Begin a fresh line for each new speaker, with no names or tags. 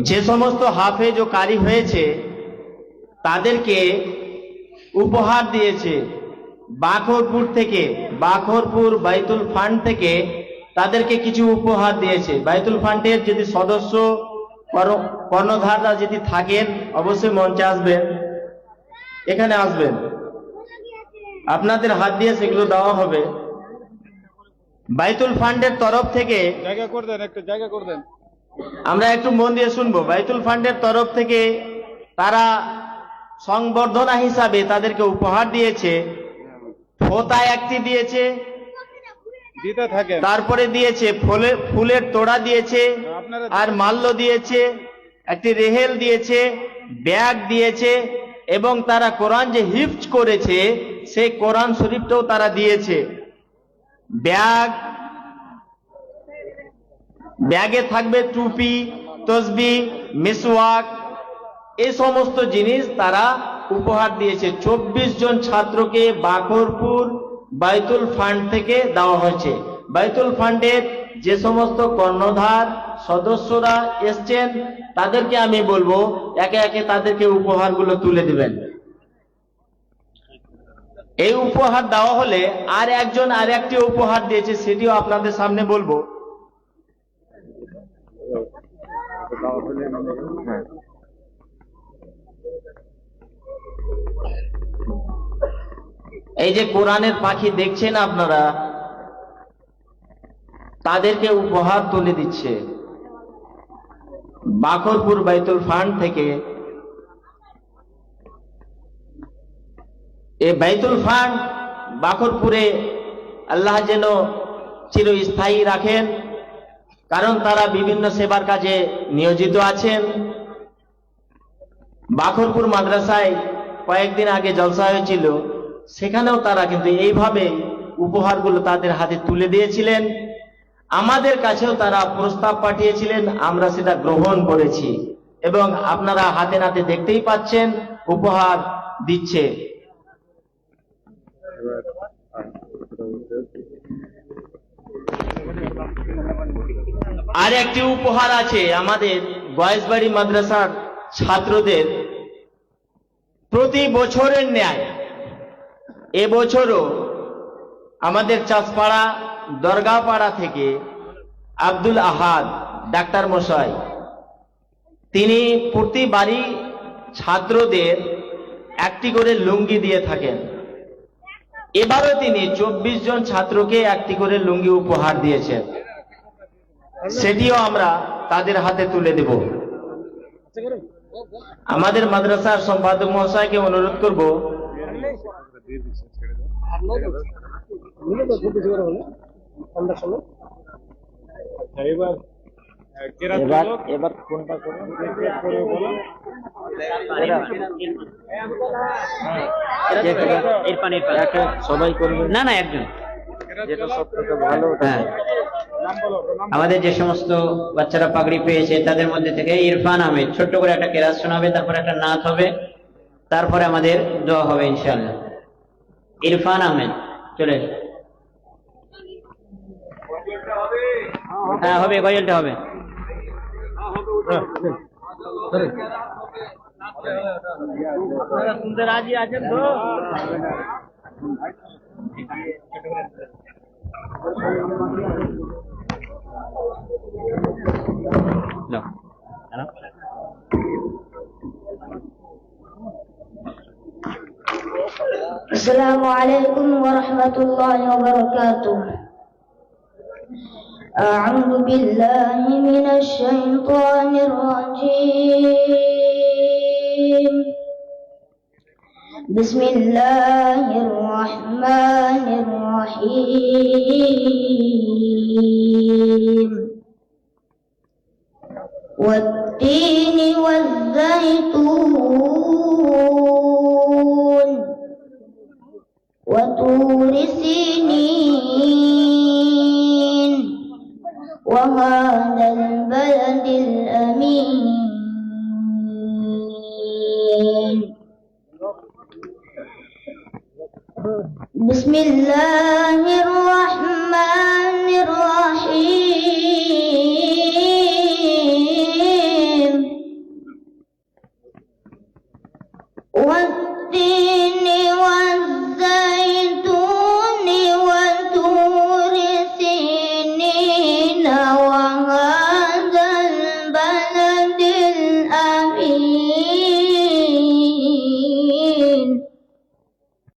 যে সমস্ত হাফেজ ও কারি হয়েছে তাদেরকে উপহার দিয়েছে বাখরপুর থেকে, বাখরপুর বাইতুল ফান্ড থেকে তাদেরকে কিছু উপহার দিয়েছে। বাইতুল ফান্ডের যদি সদস্য কর্ণধাররা যদি থাকেন অবশ্যই মঞ্চে আসবেন, এখানে আসবেন, আপনাদের হাত দিয়ে সেগুলো দেওয়া হবে। বাইতুল ফান্ডের তরফ থেকে
জায়গা করে দেন, একটা জায়গা করে দেন,
আমরা একটু মন দিয়ে শুনবো। বাইতুল ফান্ডের তরফ থেকে তারা সংবর্ধনা হিসাবে তাদেরকে উপহার দিয়েছে, ফোঁতা একটি দিয়েছে, তারপরে দিয়েছে ফুলের তোড়া দিয়েছে, আর মাল্য দিয়েছে, একটি রেহেল দিয়েছে, ব্যাগ দিয়েছে, এবং তারা কোরআন যে হিফজ করেছে সেই কোরআন শরীফটাও তারা দিয়েছে। ব্যাগে থাকবে টুপি, তসবি, মিসওয়াক, এই সমস্ত জিনিস তারা উপহার দিয়েছে। 24 জন ছাত্রকে বাখরপুর বাইতুল ফান্ড থেকে দেওয়া হয়েছে। বাইতুল ফান্ডের যে সমস্ত কর্ণধার সদস্যরা এসছেন তাদেরকে আমি বলবো একে একে তাদেরকে উপহারগুলো তুলে দিবেন। এই উপহার দেওয়া হলে আর একজন আর একটি উপহার দিয়েছে, সেটিও আপনাদের সামনে বলবো। এই যে কোরআনের পাখি দেখছেন আপনারা, তাদেরকে উপহার তুলে দিচ্ছে বাখরপুর বাইতুল ফান্ড থেকে। এই বাইতুল ফান্ড বাখরপুরে আল্লাহ যেন চিরস্থায়ী রাখেন, কারণ তারা বিভিন্ন সেবার কাজে নিয়োজিত আছেন। বাখরপুর মাদ্রাসায় কয়েকদিন আগে জলসা হয়েছিল, সেখানেও তারা কিন্তু এইভাবে উপহারগুলো তাদের হাতে তুলে দিয়েছিলেন। আমাদের কাছেও তারা প্রস্তাব পাঠিয়েছিলেন, আমরা সেটা গ্রহণ করেছি, এবং আপনারা হাতে নাতে দেখতেই পাচ্ছেন উপহার দিচ্ছে। আর একটি উপহার আছে আমাদের গয়েশবাড়ি মাদ্রাসার ছাত্রদের। প্রতি বছরের ন্যায় এবছরও আমাদের চাষপাড়া দরগাপাড়া থেকে আব্দুল আহাদ ডাক্তার মশাই, তিনি প্রতি বাড়ি ছাত্রদের একটি করে লুঙ্গি দিয়ে থাকেন। এবারও তিনি 24 জন ছাত্রকে একটি করে লুঙ্গি উপহার দিয়েছেন, সেটিও আমরা তাদের হাতে তুলে দেব। আমাদের মাদ্রাসার সম্পাদক মহাশয়কে অনুরোধ করব, এবার কোনটা করুন সবাই করবে না, না একজন, যেটা সবথেকে ভালো। হ্যাঁ, আমাদের যে সমস্ত বাচ্চারা পাগড়ি পেয়েছে তাদের মধ্যে থেকে ইরফান আহমেদ ছোট্ট করে একটা কেরাত শোনাবে, তারপরে একটা নাত হবে, তারপরে আমাদের দোয়া হবে ইনশাআল্লাহ। ইরফান আহমেদ চলে, হ্যাঁ হবে, গজলটা হবে। শুনতে রাজি আছেন তো?
السلام عليكم ورحمة الله وبركاته. أعوذ بالله من الشيطان الرجيم. بسم الله الرحمن الرحيم. والتين والزيتون وطور سينين وهذا البلد الأمين. بسم الله الرحمن الرحيم. الدين